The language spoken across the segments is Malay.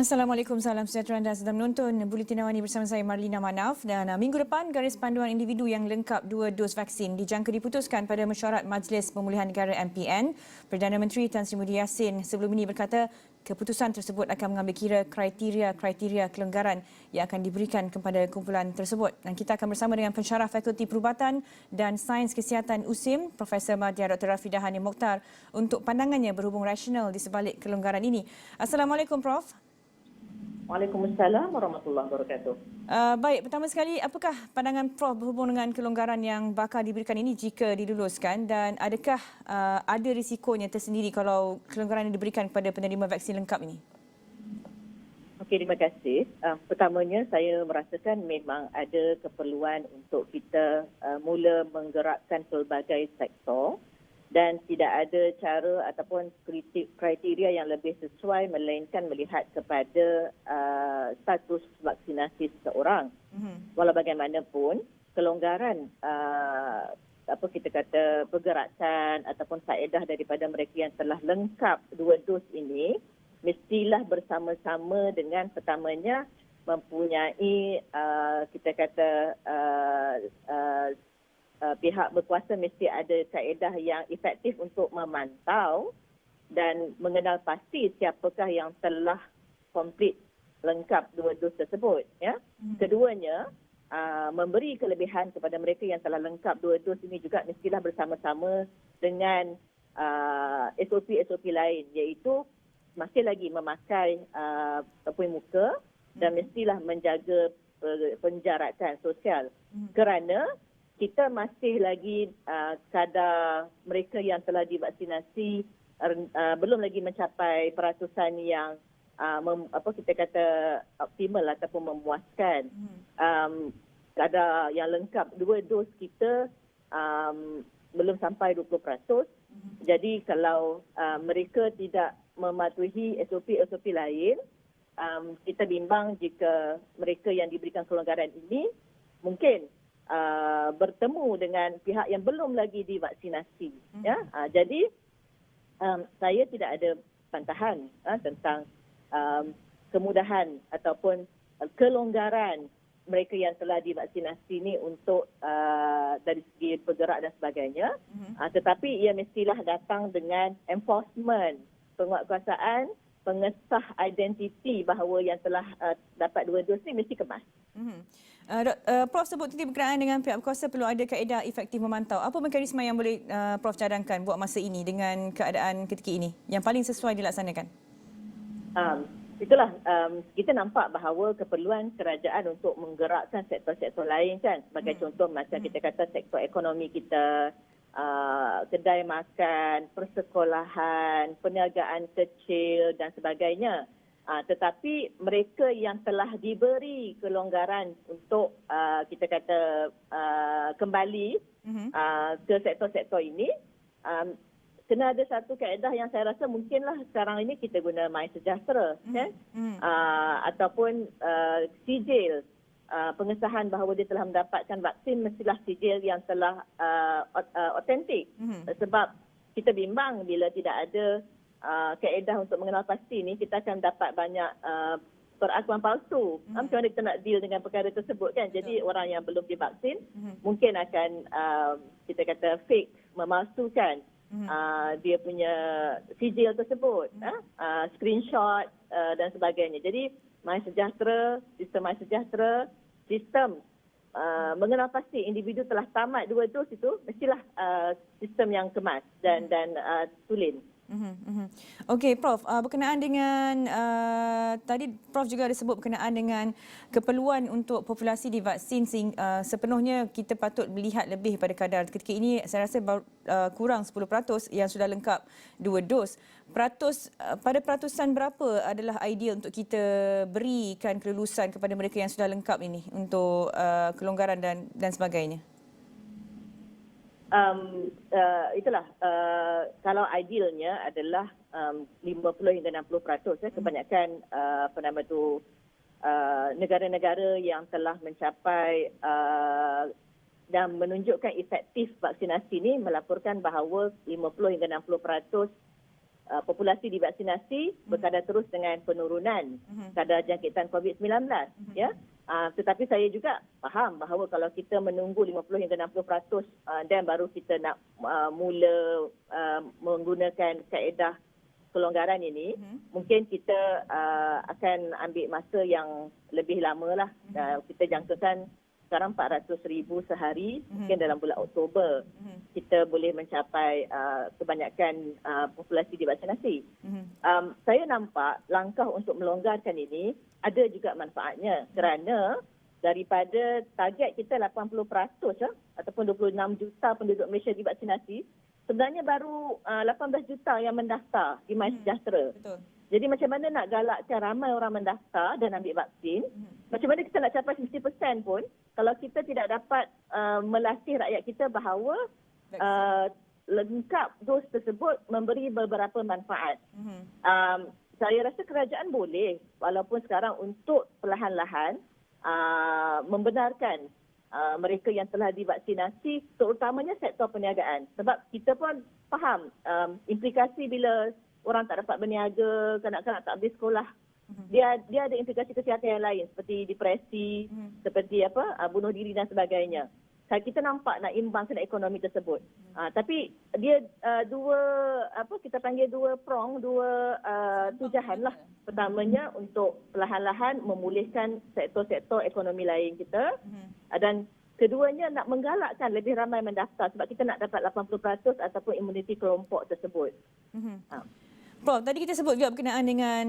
Assalamualaikum, salam sejahtera. Anda sedang menonton Buletin Awani bersama saya Marlina Manaf dan minggu depan garis panduan individu yang lengkap 2 dos vaksin dijangka diputuskan pada mesyuarat Majlis Pemulihan Negara MPN. Perdana Menteri Tan Sri Muhyiddin Yassin sebelum ini berkata keputusan tersebut akan mengambil kira kriteria kelonggaran yang akan diberikan kepada kumpulan tersebut. Dan kita akan bersama dengan pensyarah Fakulti Perubatan dan Sains Kesihatan USIM, Profesor Madya Dr. Rafidah Hani Mokhtar untuk pandangannya berhubung rasional di sebalik kelonggaran ini. Assalamualaikum Prof. Waalaikumsalam warahmatullahi wabarakatuh. Baik, pertama sekali, apakah pandangan Prof berhubung dengan kelonggaran yang bakal diberikan ini jika diluluskan dan adakah ada risikonya tersendiri kalau kelonggaran yang diberikan kepada penerima vaksin lengkap ini? Okey, terima kasih. Pertamanya, saya merasakan memang ada keperluan untuk kita mula menggerakkan pelbagai sektor dan tidak ada cara ataupun kriteria yang lebih sesuai melainkan melihat kepada status vaksinasi seseorang. Walau bagaimanapun, kelonggaran apa kita kata pergerakan ataupun faedah daripada mereka yang telah lengkap 2 dos ini mestilah bersama-sama dengan pertamanya mempunyai kita kata pihak berkuasa mesti ada kaedah yang efektif untuk memantau dan mengenal pasti siapakah yang telah komplit lengkap 2 dos tersebut. Ya. Keduanya, memberi kelebihan kepada mereka yang telah lengkap 2 dos ini juga mestilah bersama-sama dengan SOP-SOP lain, iaitu masih lagi memakai pelindung muka dan mestilah menjaga penjarakan sosial. Kerana kita masih lagi kadar mereka yang telah divaksinasi belum lagi mencapai peratusan yang apa kita kata optimal ataupun memuaskan. Kadar yang lengkap 2 dos kita belum sampai 20%. Jadi kalau mereka tidak mematuhi SOP-SOP lain, kita bimbang jika mereka yang diberikan kelonggaran ini mungkin bertemu dengan pihak yang belum lagi divaksinasi. Ya, jadi saya tidak ada bantahan tentang kemudahan ataupun kelonggaran mereka yang telah divaksinasi ini untuk dari segi bergerak dan sebagainya. Tetapi ia mestilah datang dengan enforcement, penguatkuasaan, pengesah identiti bahawa yang telah dapat 2 dos ini mesti kemas. Prof sebut tadi berkenaan dengan pihak berkuasa perlu ada kaedah efektif memantau. Apa mekanisme yang boleh Prof cadangkan buat masa ini dengan keadaan ketika ini yang paling sesuai dilaksanakan? Itulah kita nampak bahawa keperluan kerajaan untuk menggerakkan sektor-sektor lain kan. Sebagai contoh macam kita kata sektor ekonomi kita, kedai makan, persekolahan, perniagaan kecil dan sebagainya. Tetapi mereka yang telah diberi kelonggaran untuk kita kata kembali ke sektor-sektor ini, kena ada satu kaedah yang saya rasa mungkinlah sekarang ini kita guna MySejahtera kan? Ataupun sijil pengesahan bahawa dia telah mendapatkan vaksin mestilah sijil yang telah otentik. Sebab kita bimbang bila tidak ada kaedah untuk mengenal pasti ni, kita akan dapat banyak perakuan palsu. Macam mana kita nak deal dengan perkara tersebut kan? Jadi orang yang belum divaksin mungkin akan kita kata fake, memalsukan dia punya sijil tersebut, screenshot dan sebagainya. Jadi sistem MySejahtera, sistem mengenal pasti individu telah tamat 2 dos itu mestilah sistem yang kemas dan tulen. Okey Prof, berkenaan dengan tadi Prof juga ada sebut berkenaan dengan keperluan untuk populasi divaksin sepenuhnya kita patut melihat lebih pada kadar ketika ini saya rasa kurang 10% yang sudah lengkap 2 dos. Pada peratusan berapa adalah ideal untuk kita berikan kelulusan kepada mereka yang sudah lengkap ini untuk kelonggaran dan sebagainya? Itulah kalau idealnya adalah 50 hingga 60%. Kebanyakan negara-negara yang telah mencapai dan menunjukkan efektif vaksinasi ini melaporkan bahawa 50 hingga 60% populasi divaksinasi berkadar terus dengan penurunan kadar jangkitan COVID-19. Ya. Tetapi saya juga faham bahawa kalau kita menunggu 50 hingga 60% dan baru kita nak mula menggunakan kaedah kelonggaran ini, mungkin kita akan ambil masa yang lebih lama lah. Kita jangkakan sekarang 400,000 sehari, mungkin dalam bulan Oktober kita boleh mencapai kebanyakan populasi divaksinasi. Saya nampak langkah untuk melonggarkan ini ada juga manfaatnya kerana daripada target kita 80% ataupun 26 juta penduduk Malaysia divaksinasi, sebenarnya baru 18 juta yang mendaftar di MySejahtera. Betul. Jadi macam mana nak galakkan ramai orang mendaftar dan ambil vaksin? Macam mana kita nak capai 50% pun kalau kita tidak dapat melatih rakyat kita bahawa lengkap dos tersebut memberi beberapa manfaat. Saya rasa kerajaan boleh walaupun sekarang untuk perlahan-lahan membenarkan mereka yang telah divaksinasi, terutamanya sektor perniagaan. Sebab kita pun faham implikasi bila orang tak dapat berniaga, kanak-kanak tak habis sekolah. Dia ada implikasi kesihatan yang lain seperti depresi, seperti bunuh diri dan sebagainya. Kita nampak nak imbangkan ekonomi tersebut. Tapi dia kita panggil dua tujahan lah. Pertamanya untuk perlahan-lahan memulihkan sektor-sektor ekonomi lain kita, dan keduanya nak menggalakkan lebih ramai mendaftar sebab kita nak dapat 80% ataupun imuniti kelompok tersebut. Prof, tadi kita sebut juga berkenaan dengan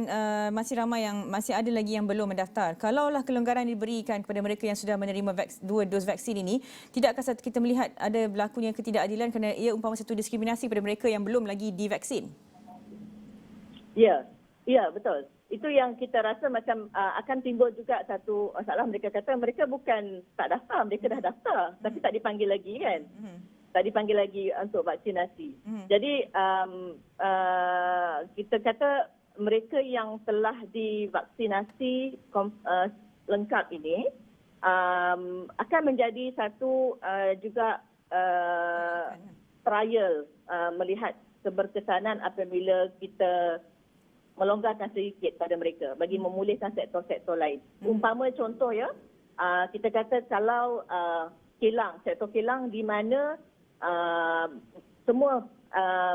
masih ramai yang masih ada lagi yang belum mendaftar. Kalaulah kelonggaran diberikan kepada mereka yang sudah menerima 2 dos vaksin ini, tidakkah kita melihat ada berlakunya ketidakadilan kerana ia umpama satu diskriminasi kepada mereka yang belum lagi divaksin? Ya, betul. Itu yang kita rasa macam akan timbul juga satu masalah. Mereka kata mereka bukan tak daftar, mereka dah daftar tapi tak dipanggil lagi kan. Tak dipanggil lagi untuk vaksinasi. Jadi kita kata mereka yang telah divaksinasi lengkap ini akan menjadi satu juga trial melihat keberkesanan apabila kita melonggarkan sedikit pada mereka bagi memulihkan sektor-sektor lain. Umpama contoh kita kata kalau kilang, sektor kilang di mana semua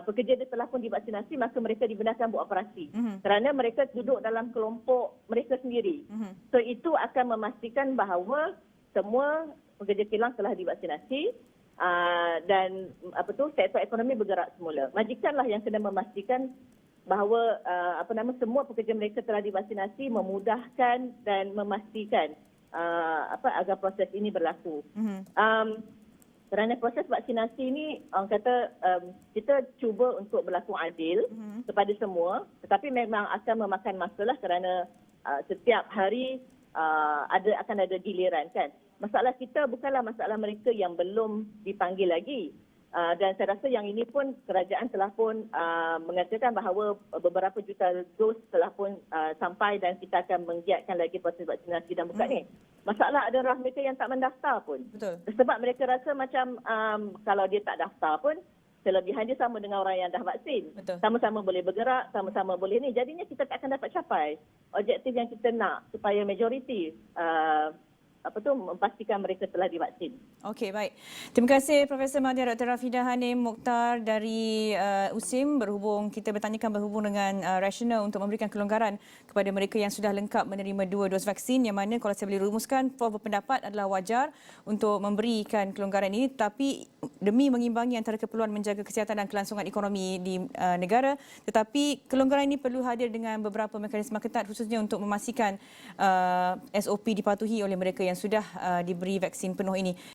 pekerja dia telah pun divaksinasi, maka mereka dibenarkan buat operasi. Kerana mereka duduk dalam kelompok mereka sendiri. So itu akan memastikan bahawa semua pekerja kilang telah divaksinasi dan sektor ekonomi bergerak semula. Majikanlah yang kena memastikan bahawa semua pekerja mereka telah divaksinasi, memudahkan dan memastikan agar proses ini berlaku. Kerana proses vaksinasi ini, orang kata kita cuba untuk berlaku adil kepada semua, tetapi memang akan memakan masa lah kerana setiap hari akan ada giliran kan. Masalah kita bukanlah masalah mereka yang belum dipanggil lagi. Dan saya rasa yang ini pun kerajaan telah pun mengatakan bahawa beberapa juta dos telah pun sampai dan kita akan menggiatkan lagi proses vaksinasi dan bukan ni. Masalah adalah mereka yang tak mendaftar pun. Betul. Sebab mereka rasa macam kalau dia tak daftar pun kelebihan dia sama dengan orang yang dah vaksin. Betul. Sama-sama boleh bergerak, sama-sama boleh ni. Jadinya kita tak akan dapat capai objektif yang kita nak supaya majoriti memastikan mereka telah divaksin. Okey, baik. Terima kasih Profesor Madya Dr. Rafidah Hanim Mokhtar dari USIM kita bertanyakan berhubung dengan rasional untuk memberikan kelonggaran kepada mereka yang sudah lengkap menerima 2 dos vaksin, yang mana kalau saya boleh rumuskan, Prof berpendapat adalah wajar untuk memberikan kelonggaran ini tapi demi mengimbangi antara keperluan menjaga kesihatan dan kelangsungan ekonomi di negara, tetapi kelonggaran ini perlu hadir dengan beberapa mekanisme ketat khususnya untuk memastikan SOP dipatuhi oleh mereka yang sudah diberi vaksin penuh ini.